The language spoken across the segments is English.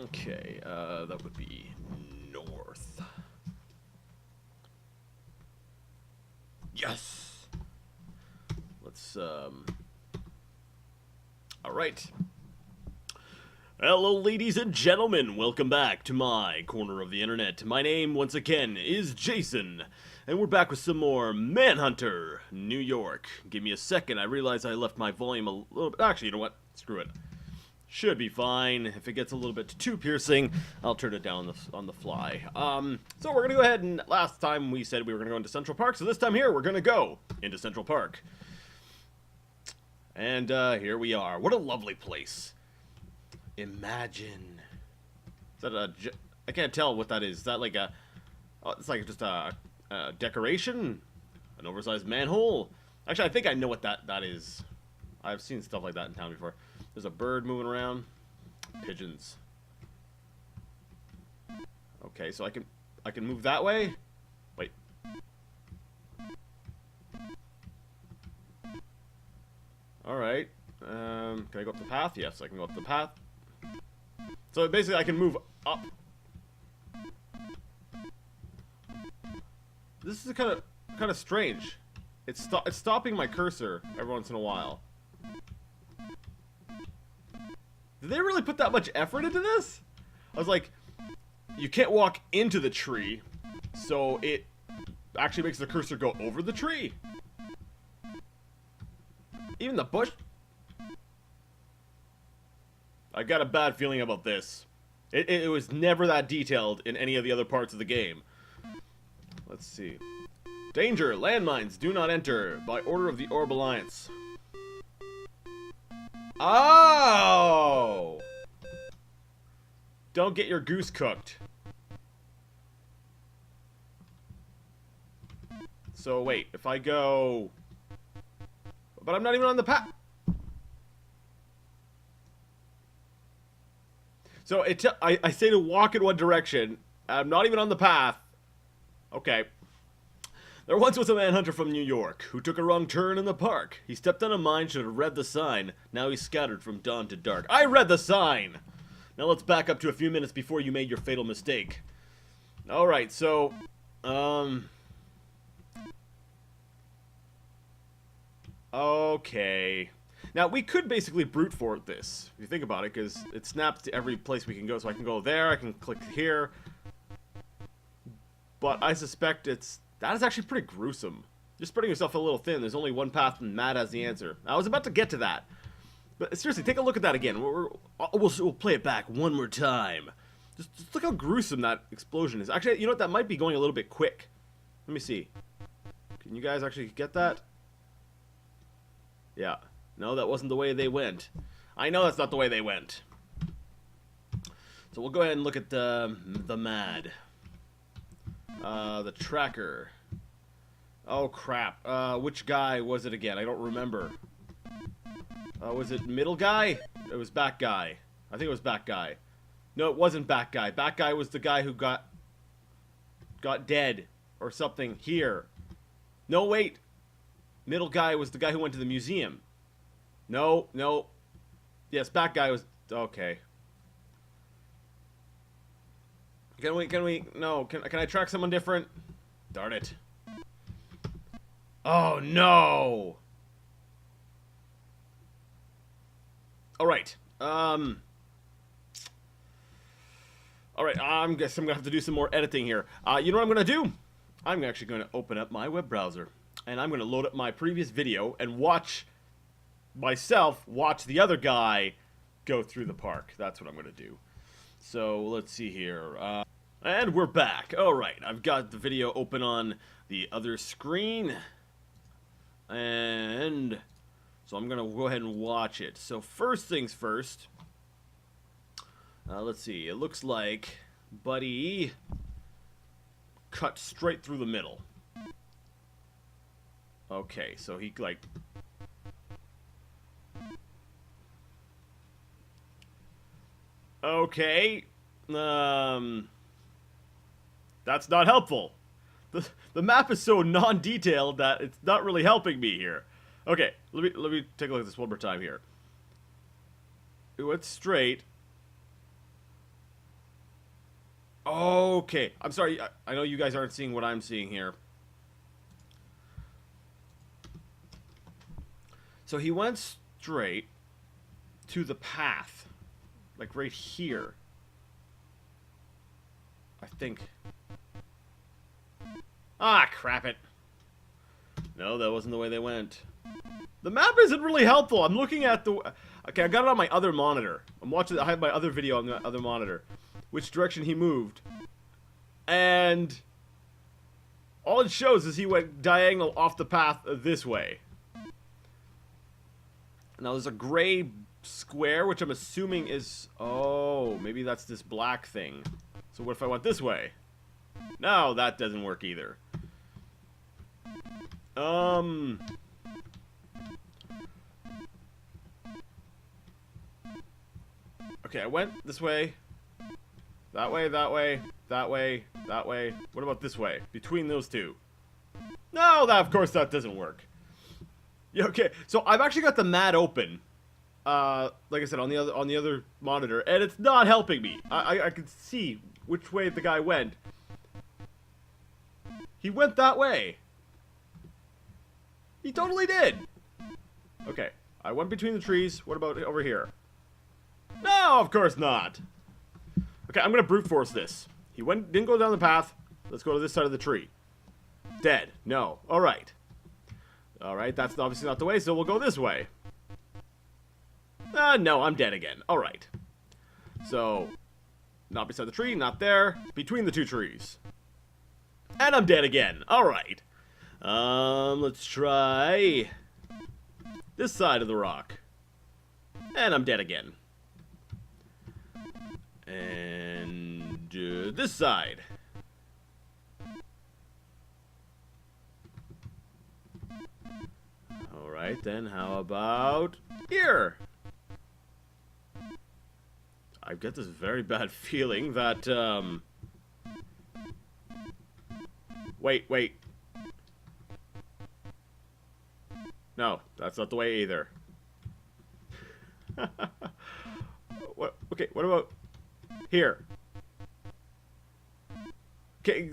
Okay, that would be north. Yes! Let's, Alright. Hello, ladies and gentlemen. Welcome back to my corner of the internet. My name, once again, is Jason. And we're back with some more Manhunter, New York. Give me a second. I realize I left my volume a little bit. Actually, you know what? Screw it. Should be fine. If it gets a little bit too piercing, I'll turn it down on the fly. So we're going to go ahead and last time we said we were going to go into Central Park. So this time here, we're going to go into Central Park. And here we are. What a lovely place. Imagine. Is that I can't tell what that is. Is that like a... Oh, it's like just a decoration? An oversized manhole? Actually, I think I know what that is. I've seen stuff like that in town before. There's a bird moving around. Pigeons. Okay, so I can move that way? Wait. Alright. Can I go up the path? Yes, I can go up the path. So basically I can move up. This is kind of strange. It's stopping my cursor every once in a while. Did they really put that much effort into this? I was like, you can't walk into the tree, so it actually makes the cursor go over the tree. Even the bush. I got a bad feeling about this. It was never that detailed in any of the other parts of the game. Let's see. Danger! Landmines! Do not enter! By order of the Orb Alliance. Oh! Don't get your goose cooked. So wait, if I go... But I'm not even on the path. So I say to walk in one direction. I'm not even on the path. Okay. There once was a manhunter from New York who took a wrong turn in the park. He stepped on a mine, should have read the sign. Now he's scattered from dawn to dark. I read the sign! Now let's back up to a few minutes before you made your fatal mistake. Alright, so... Okay. Now, we could basically brute force this, if you think about it, because it snaps to every place we can go. So I can go there, I can click here. But I suspect that is actually pretty gruesome. You're spreading yourself a little thin. There's only one path, and M.A.D has the answer. I was about to get to that. But seriously, take a look at that again. We'll play it back one more time. Just look how gruesome that explosion is. Actually, you know what? That might be going a little bit quick. Let me see. Can you guys actually get that? Yeah. No, that wasn't the way they went. I know that's not the way they went. So we'll go ahead and look at the M.A.D. The tracker. Oh, crap. Which guy was it again? I don't remember. Was it middle guy? It was back guy. I think it was back guy. No, it wasn't back guy. Back guy was the guy who got dead or something here. No, wait. Middle guy was the guy who went to the museum. No, no. Yes, back guy was... Okay. Can we... No, can I track someone different? Darn it. Oh, no! Alright. Alright, I guess I'm gonna have to do some more editing here. You know what I'm gonna do? I'm actually gonna open up my web browser. And I'm gonna load up my previous video and watch... myself watch the other guy go through the park. That's what I'm gonna do. So let's see here. And we're back. Alright, I've got the video open on the other screen. And so I'm gonna go ahead and watch it. So first things first. Let's see. It looks like Buddy cut straight through the middle. Okay, so he like... Okay, that's not helpful. The map is so non-detailed that it's not really helping me here. Okay, let me take a look at this one more time here. It went straight. Okay. I'm sorry. I know you guys aren't seeing what I'm seeing here. So he went straight to the path. Like right here. I think. Ah, crap it. No, that wasn't the way they went. The map isn't really helpful. I'm looking at the... Okay, I got it on my other monitor. I'm watching... I have my other video on the other monitor. Which direction he moved. And... all it shows is he went diagonal off the path this way. Now there's a gray square, which I'm assuming is... oh, maybe that's this black thing. So what if I went this way? No, that doesn't work either. Okay, I went this way. That way, that way, that way, that way. What about this way? Between those two. No, that of course that doesn't work. Yeah, okay, so I've actually got the MAD open. Like I said, on the other monitor, and it's not helping me. I can see which way the guy went. He went that way. He totally did. Okay, I went between the trees. What about over here? No, of course not. Okay, I'm gonna brute force this. He didn't go down the path. Let's go to this side of the tree. Dead. No. All right. All right. That's obviously not the way. So we'll go this way. No, I'm dead again. All right. So, not beside the tree. Not there. Between the two trees. And I'm dead again. All right. Let's try this side of the rock. And I'm dead again. And this side. Alright then, how about here? I've got this very bad feeling that, Wait. No, that's not the way either. Okay, what about here? Okay,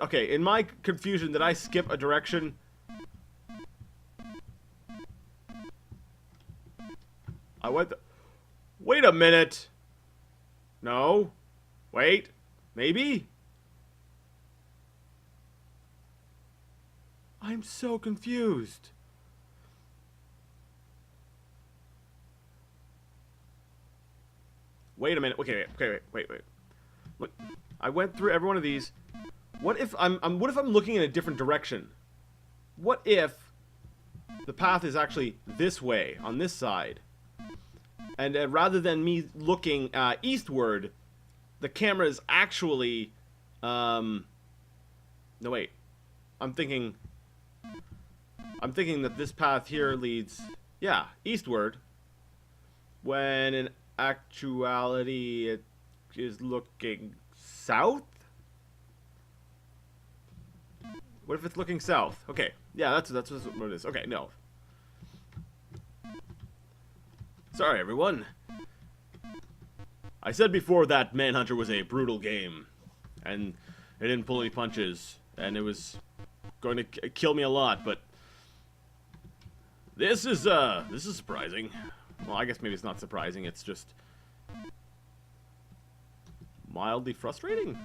okay, in my confusion, did I skip a direction? I went wait a minute. No. Wait. Maybe? I'm so confused. Wait a minute. Okay, wait. Look, I went through every one of these. What if I'm looking in a different direction? What if the path is actually this way, on this side? And rather than me looking eastward, the camera is actually... no, wait. I'm thinking that this path here leads... yeah, eastward. When in actuality it is looking south? What if it's looking south? Okay, yeah, that's what it is. Okay, no. Sorry, everyone. I said before that Manhunter was a brutal game, and it didn't pull any punches, and it was going to kill me a lot. But this is surprising. Well, I guess maybe it's not surprising. It's just mildly frustrating.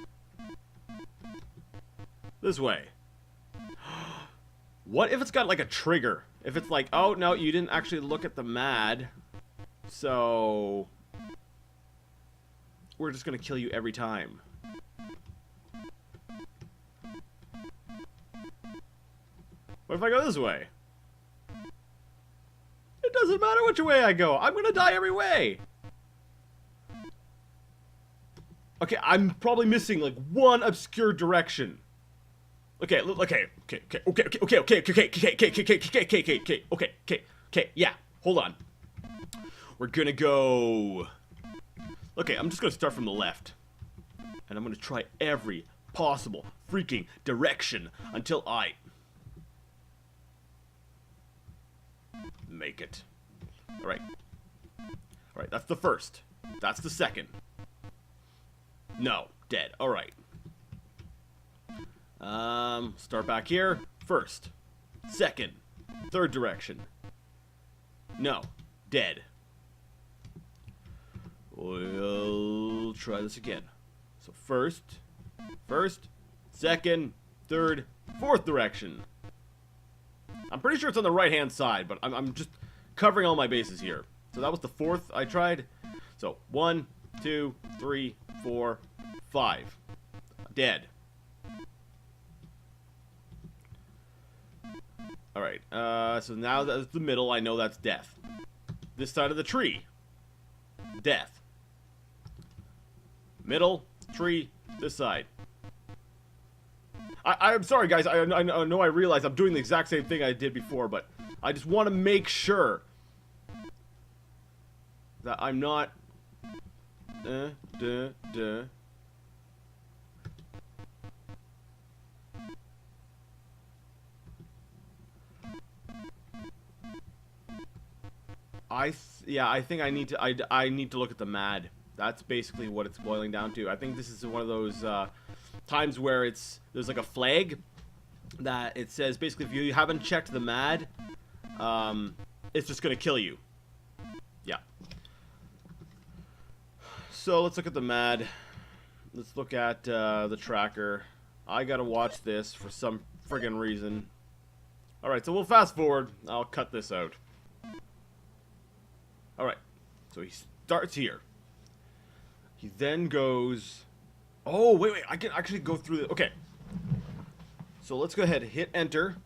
This way. What if it's got like a trigger? If it's like, oh no, you didn't actually look at the MAD. So we're just gonna kill you every time. What if I go this way? It doesn't matter which way I go. I'm gonna die every way. Okay, I'm probably missing like one obscure direction. Okay, yeah, hold on. We're gonna go... okay, I'm just gonna start from the left. And I'm gonna try every possible freaking direction until I... make it. Alright. Alright, that's the first. That's the second. No. dead. All right. Start back here. First, second, third direction. No, dead. We'll try this again. So first, second, third, fourth direction. I'm pretty sure it's on the right-hand side, but I'm just covering all my bases here. So that was the fourth I tried. So 1, 2, 3, 4, 5. Dead. Alright, so now that's the middle. I know that's death. This side of the tree. Death. Middle, tree, this side. I'm sorry, guys. I know I realize I'm doing the exact same thing I did before, but I just want to make sure that I'm not... Yeah, I think I need to. I need to look at the M.A.D. That's basically what it's boiling down to. I think this is one of those times where there's like a flag that it says basically if you haven't checked the M.A.D, it's just gonna kill you. Yeah. So let's look at the M.A.D. Let's look at the tracker. I gotta watch this for some friggin' reason. All right, so we'll fast forward. I'll cut this out. Alright, so he starts here. He then goes... Oh, wait, I can actually go through the... Okay. So let's go ahead and hit enter.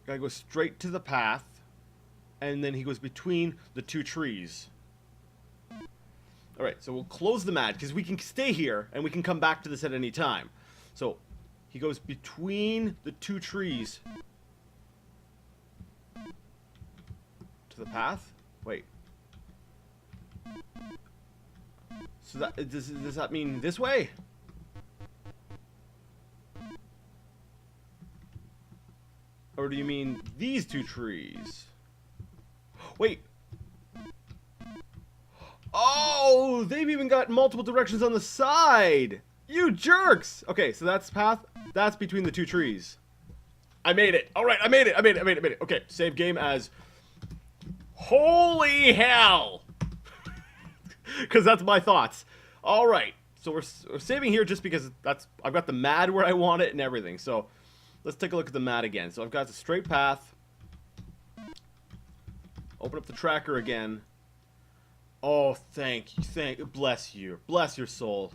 Guy goes straight to the path. And then he goes between the two trees. Alright, so we'll close the M.A.D. because we can stay here and we can come back to this at any time. So, he goes between the two trees... to the path? Wait. So that does that mean this way? Or do you mean these two trees? Wait. Oh, they've even got multiple directions on the side. You jerks. Okay, so that's path. That's between the two trees. I made it. All right, I made it. Okay, save game as holy hell! Because that's my thoughts. All right, so we're saving here just because I've got the M.A.D. where I want it and everything. So let's take a look at the M.A.D. again. So I've got the straight path. Open up the tracker again. Oh, thank you, bless you, bless your soul.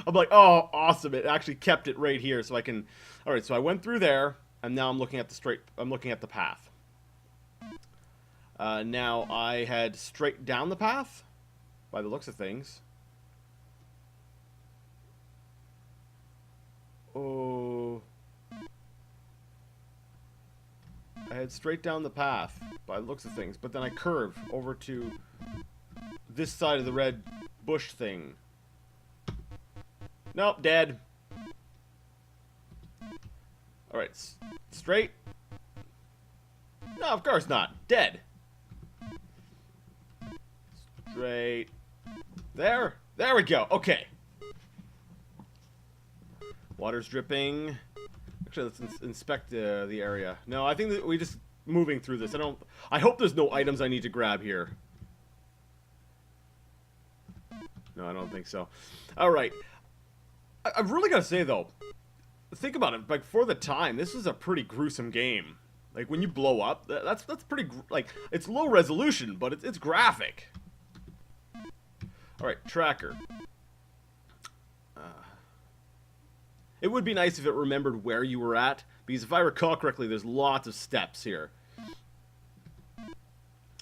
I'm like, oh, awesome! It actually kept it right here, so I can. All right, so I went through there, and now I'm looking at the path. Now, I had straight down the path, by the looks of things. Oh. I had straight down the path, by the looks of things, but then I curve over to this side of the red bush thing. Nope, dead. Alright, straight. No, of course not. Dead. Straight. There we go. Okay. Water's dripping. Actually, let's inspect the area. No, I think that we just moving through this. I hope there's no items I need to grab here. No, I don't think so. All right. I've really got to say though, think about it. Like for the time, this is a pretty gruesome game. Like when you blow up, that's pretty like it's low resolution, but it's graphic. All right, tracker. It would be nice if it remembered where you were at, because if I recall correctly, there's lots of steps here.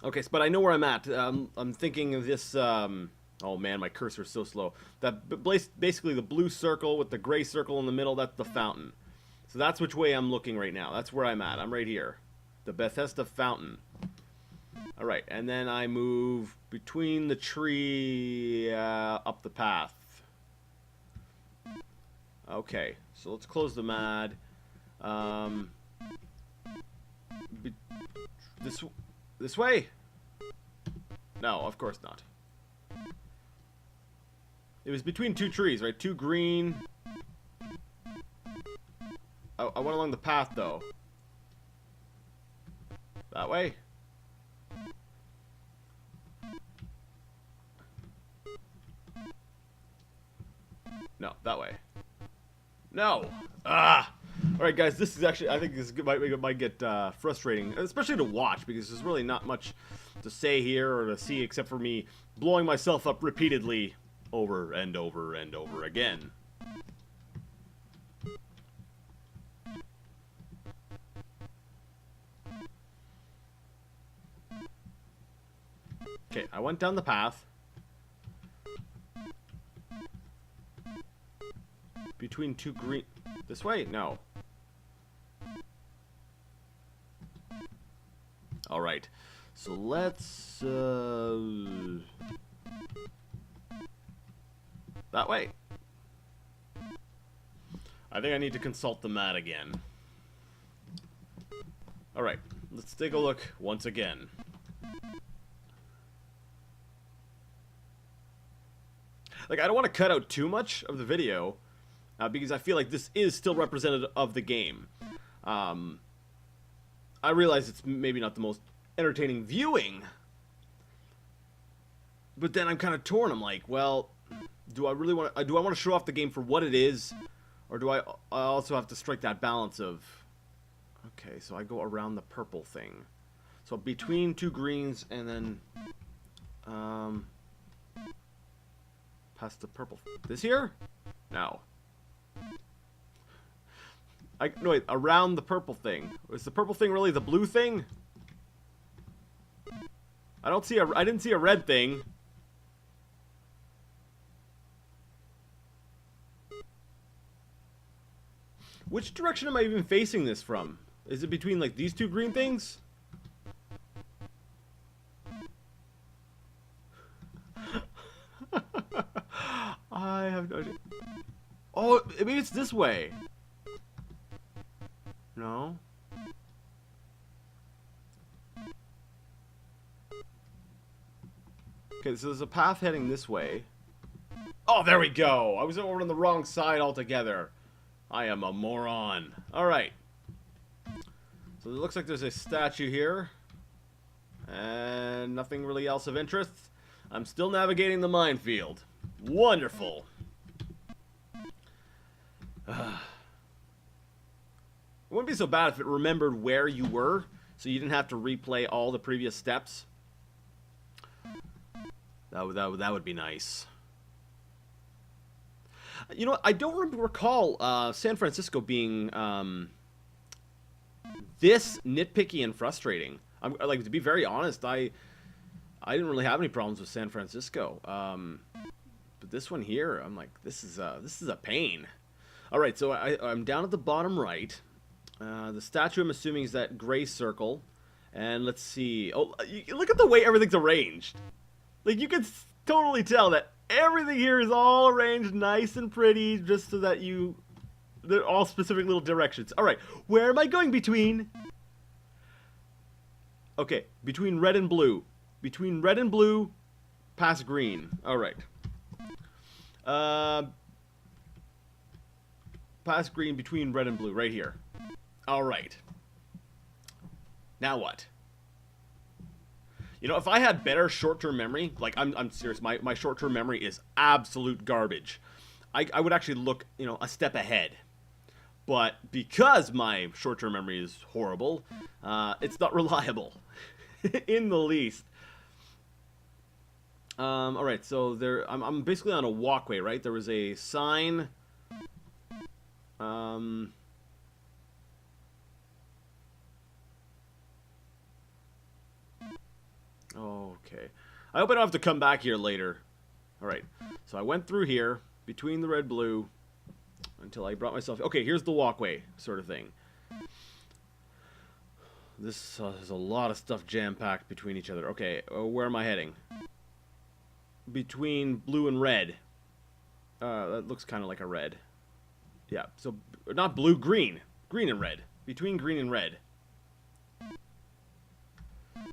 Okay, but I know where I'm at. I'm thinking of this. Oh man, my cursor's so slow. That basically the blue circle with the gray circle in the middle. That's the fountain. So that's which way I'm looking right now. That's where I'm at. I'm right here. The Bethesda fountain. All right, and then I move between the tree up the path. Okay, so let's close the M.A.D. This way? No, of course not. It was between two trees, right? Two green. I went along the path, though. That way? No, that way. No! Ah! Alright, guys, this is actually, I think this might get frustrating, especially to watch, because there's really not much to say here or to see except for me blowing myself up repeatedly over and over and over again. Okay, I went down the path. Between two green... This way? No. Alright. So let's... That way. I think I need to consult the mat again. Alright. Let's take a look once again. Like, I don't want to cut out too much of the video, because I feel like this is still representative of the game. I realize it's maybe not the most entertaining viewing, but then I'm kind of torn. I'm like, well, do I really want to? Do I want to show off the game for what it is, or do I also have to strike that balance of? Okay, so I go around the purple thing, so between two greens and then, past the purple. This here? No. No, wait, around the purple thing. Is the purple thing really the blue thing? I didn't see a red thing. Which direction am I even facing this from? Is it between, like, these two green things? I have no idea. Oh, maybe it's this way. No. Okay, so there's a path heading this way. Oh, there we go. I was over on the wrong side altogether. I am a moron. Alright. So it looks like there's a statue here. And nothing really else of interest. I'm still navigating the minefield. Wonderful. It wouldn't be so bad if it remembered where you were, so you didn't have to replay all the previous steps. That would be nice. You know what? I don't recall San Francisco being this nitpicky and frustrating. Like, to be very honest, I didn't really have any problems with San Francisco. But this one here, I'm like, this is a pain. All right, so I'm down at the bottom right. The statue, I'm assuming, is that gray circle. And let's see. Oh, look at the way everything's arranged. Like, you can totally tell that everything here is all arranged nice and pretty, just so that they're all specific little directions. All right, where am I going between? Okay, between red and blue. Between red and blue, past green. All right. Past green, between red and blue, right here. All right. Now what? You know, if I had better short-term memory, like, I'm serious, my short-term memory is absolute garbage. I would actually look, you know, a step ahead. But because my short-term memory is horrible, it's not reliable in the least. All right, so I'm basically on a walkway, right? There was a sign. Okay. I hope I don't have to come back here later. All right. So I went through here between the red blue until I brought myself. Okay, here's the walkway sort of thing. This is a lot of stuff jam-packed between each other. Okay, where am I heading? Between blue and red. That looks kind of like a red. Yeah, so not blue, green. Green and red. Between green and red.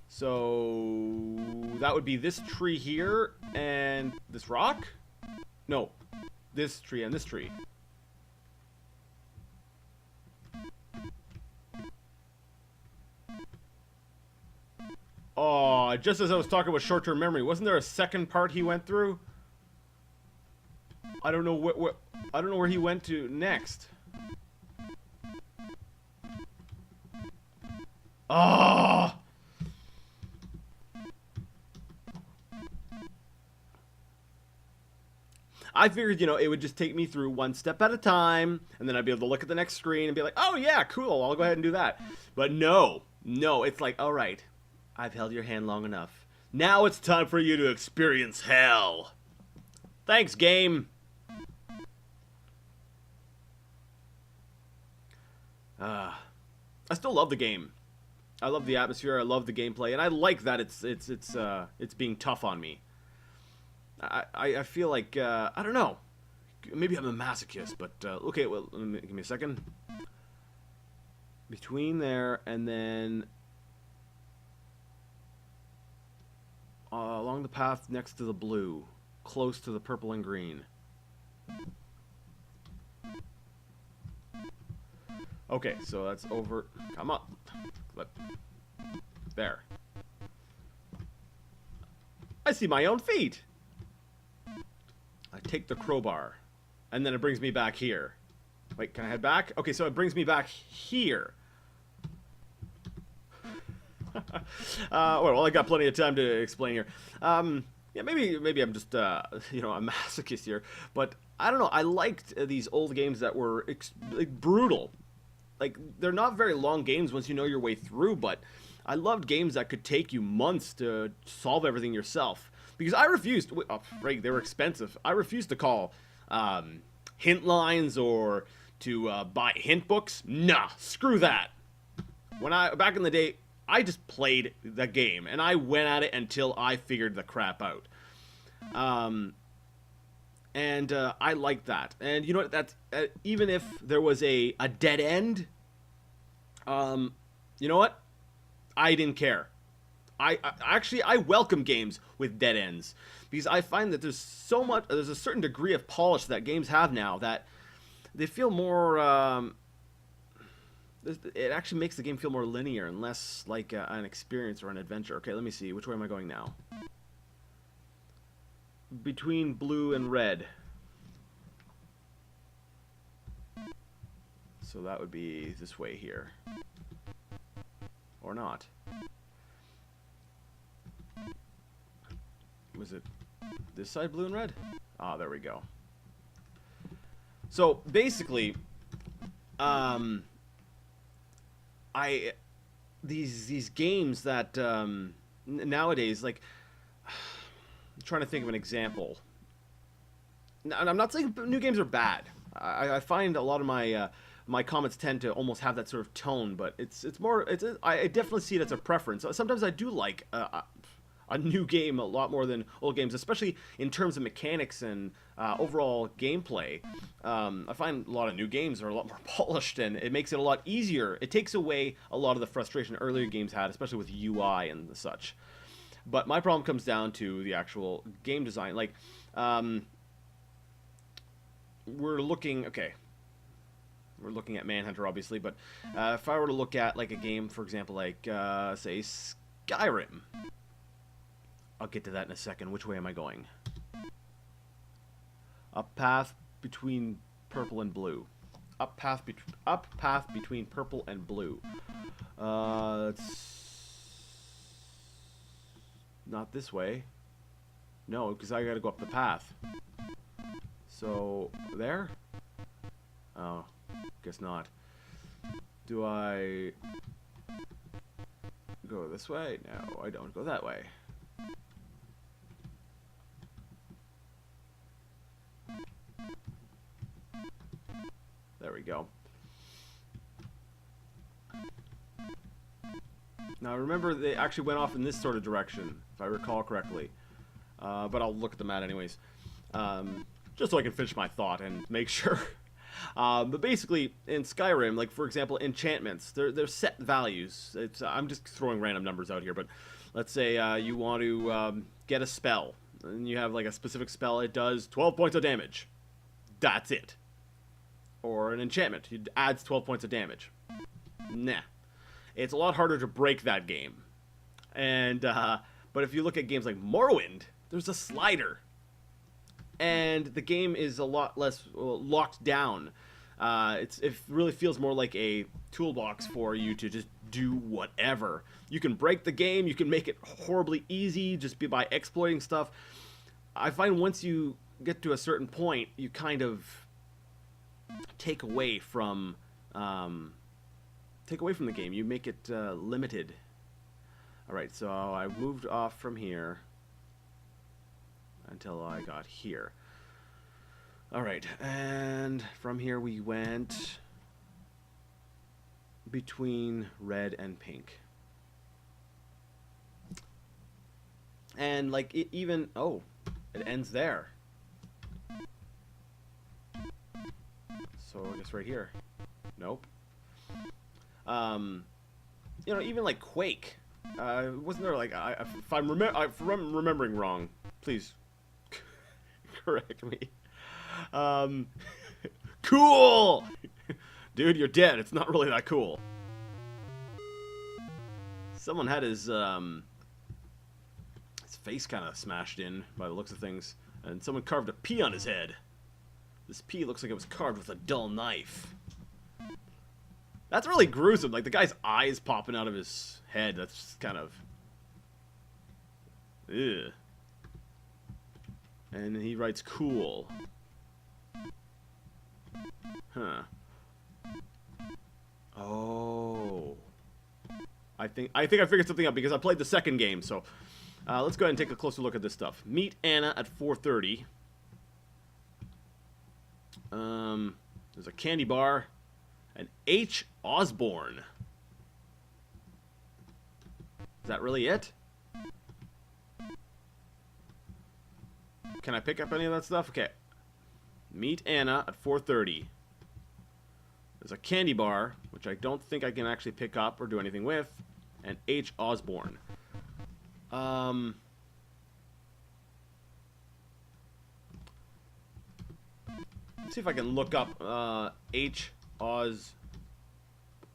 So that would be this tree here and this rock? No. This tree and this tree. Oh, just as I was talking about short-term memory, wasn't there a second part he went through? I don't know what I don't know where he went to next. Oh! I figured, you know, it would just take me through one step at a time, and then I'd be able to look at the next screen and be like, oh yeah, cool, I'll go ahead and do that. But no, it's like, all right, I've held your hand long enough. Now it's time for you to experience hell. Thanks, game. I still love the game. I love the atmosphere. I love the gameplay, and I like that it's being tough on me. I feel like I don't know. Maybe I'm a masochist, but okay. Well, give me a second. Between there and then along the path next to the blue, close to the purple and green. Okay, so that's over. Come on. There. I see my own feet. I take the crowbar, and then it brings me back here. Wait, can I head back? Okay, so it brings me back here. Well, I got plenty of time to explain here. Yeah, maybe I'm just you know, a masochist here, but I don't know. I liked these old games that were like brutal. Like, they're not very long games once you know your way through, but I loved games that could take you months to solve everything yourself. Because I refused, oh, right, they were expensive. I refused to call hint lines or to buy hint books. Nah, screw that. Back in the day, I just played the game, and I went at it until I figured the crap out. I like that. And you know what? That's even if there was a dead end, you know what? I didn't care. I actually welcome games with dead ends, because I find that there's a certain degree of polish that games have now that they feel more. It actually makes the game feel more linear and less like an experience or an adventure. Okay, let me see. Which way am I going now? Between blue and red. So that would be this way here. Or not. Was it this side blue and red? Ah, there we go. So basically, these games that nowadays, like, I'm trying to think of an example. And I'm not saying new games are bad. I find a lot of my comments tend to almost have that sort of tone, but I definitely see it as a preference. Sometimes I do like a new game a lot more than old games, especially in terms of mechanics and overall gameplay. I find a lot of new games are a lot more polished, and it makes it a lot easier. It takes away a lot of the frustration earlier games had, especially with UI and such. But my problem comes down to the actual game design. Like, we're looking at Manhunter, obviously, but if I were to look at like a game, for example, like say Skyrim. I'll get to that in a second. Which way am I going? Up path between purple and blue. Up path between purple and blue. It's not this way. No, because I gotta go up the path. So there? Oh, guess not. Do I go this way? No, I don't go that way. There we go. Now remember, they actually went off in this sort of direction, if I recall correctly. But I'll look at the map anyways. Just so I can finish my thought and make sure. But basically, in Skyrim, like for example, enchantments, they're set values. I'm just throwing random numbers out here, but let's say you want to get a spell. and you have like a specific spell, it does 12 points of damage. That's it. Or an enchantment, it adds 12 points of damage. Nah. It's a lot harder to break that game. And, but if you look at games like Morrowind, there's a slider. And the game is a lot less locked down. It really feels more like a toolbox for you to just do whatever. You can break the game, you can make it horribly easy just by exploiting stuff. I find once you get to a certain point, you kind of take away from the game. You make it limited. All right, so I moved off from here until I got here. All right, and from here we went between red and pink. And like it even, oh, it ends there. So I guess right here. Nope. You know, even like Quake. Wasn't there like if I'm remembering wrong, please correct me. Cool, dude, you're dead. It's not really that cool. Someone had his face kind of smashed in by the looks of things, and someone carved a P on his head. This P looks like it was carved with a dull knife. That's really gruesome. Like the guy's eyes popping out of his head. That's just kind of, ugh. And he writes cool. Huh. Oh. I think I figured something out because I played the second game. So let's go ahead and take a closer look at this stuff. Meet Anna at 4:30. There's a candy bar. An H. Osborne. Is that really it? Can I pick up any of that stuff? Okay. Meet Anna at 4:30. There's a candy bar, which I don't think I can actually pick up or do anything with. And H. Osborne. Let's see if I can look up H. Oz.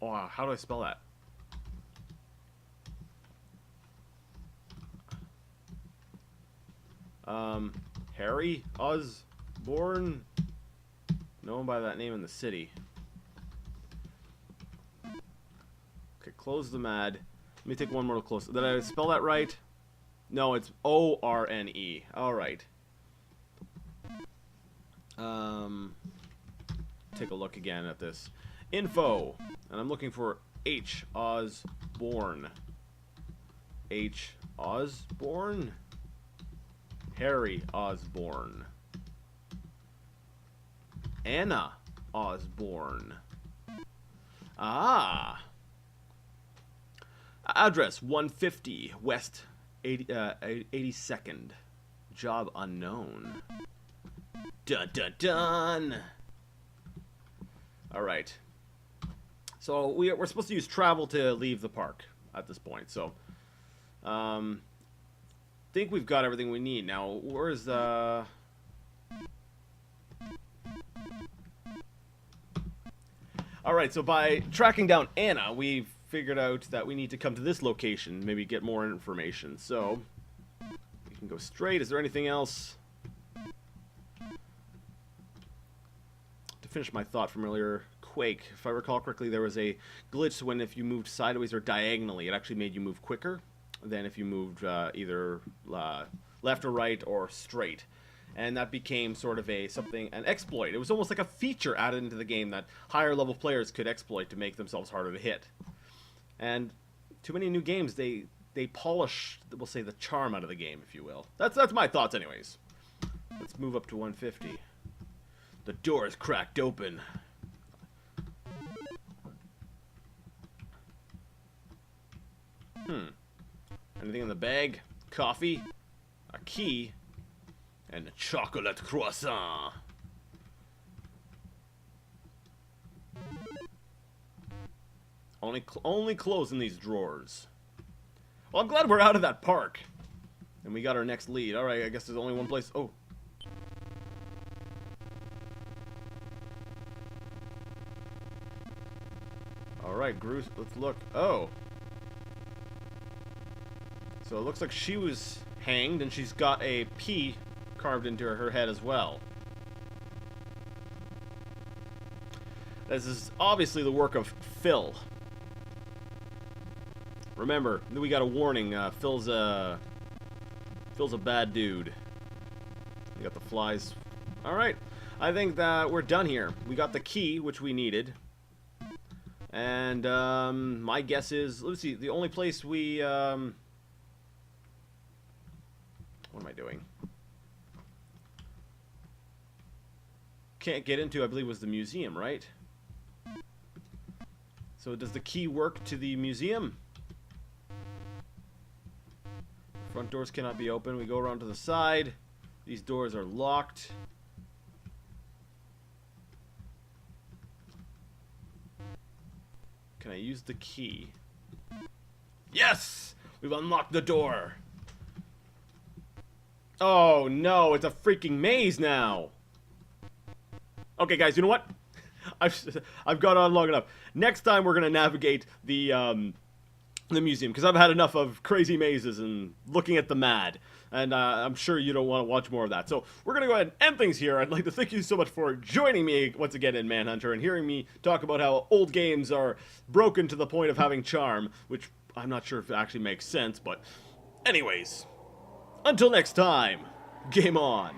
Oh, how do I spell that? Harry Osborne? Known by that name in the city. Okay, close the M.A.D. Let me take one more close. Did I spell that right? No, it's O-R-N-E. Alright. Take a look again at this. Info. And I'm looking for H. Osborne. H. Osborne? Harry Osborne. Anna Osborne. Ah. Address 150 West 82nd. Job unknown. Dun dun dun. All right. So we're supposed to use travel to leave the park at this point. So, think we've got everything we need. Now, where's the... Alright, so by tracking down Anna, we've figured out that we need to come to this location, maybe get more information. So, we can go straight. Is there anything else? To finish my thought from earlier, Quake. If I recall correctly, there was a glitch when if you moved sideways or diagonally, it actually made you move quicker than if you moved either left or right or straight. And that became sort of an exploit. It was almost like a feature added into the game that higher level players could exploit to make themselves harder to hit. And too many new games, they polish, we'll say, the charm out of the game, if you will. That's my thoughts anyways. Let's move up to 150. The door is cracked open. Anything in the bag? Coffee, a key, and a chocolate croissant. Only clothes in these drawers. Well, I'm glad we're out of that park. And we got our next lead. Alright, I guess there's only one place. Oh. Alright, Groot, let's look. Oh. So it looks like she was hanged, and she's got a P carved into her head as well. This is obviously the work of Phil. Remember, we got a warning. Phil's a bad dude. We got the flies. Alright, I think that we're done here. We got the key, which we needed. And my guess is, let's see, the only place we... what am I doing? Can't get into, I believe, was the museum, right? So does the key work to the museum? Front doors cannot be open. We go around to the side. These doors are locked. Can I use the key? Yes! We've unlocked the door. Oh no, it's a freaking maze now. Okay guys, you know what? I've gone on long enough. Next time we're gonna navigate the museum, because I've had enough of crazy mazes and looking at the M.A.D. And I'm sure you don't want to watch more of that. So we're going to go ahead and end things here. I'd like to thank you so much for joining me once again in Manhunter and hearing me talk about how old games are broken to the point of having charm, which I'm not sure if it actually makes sense, but anyways, until next time, game on.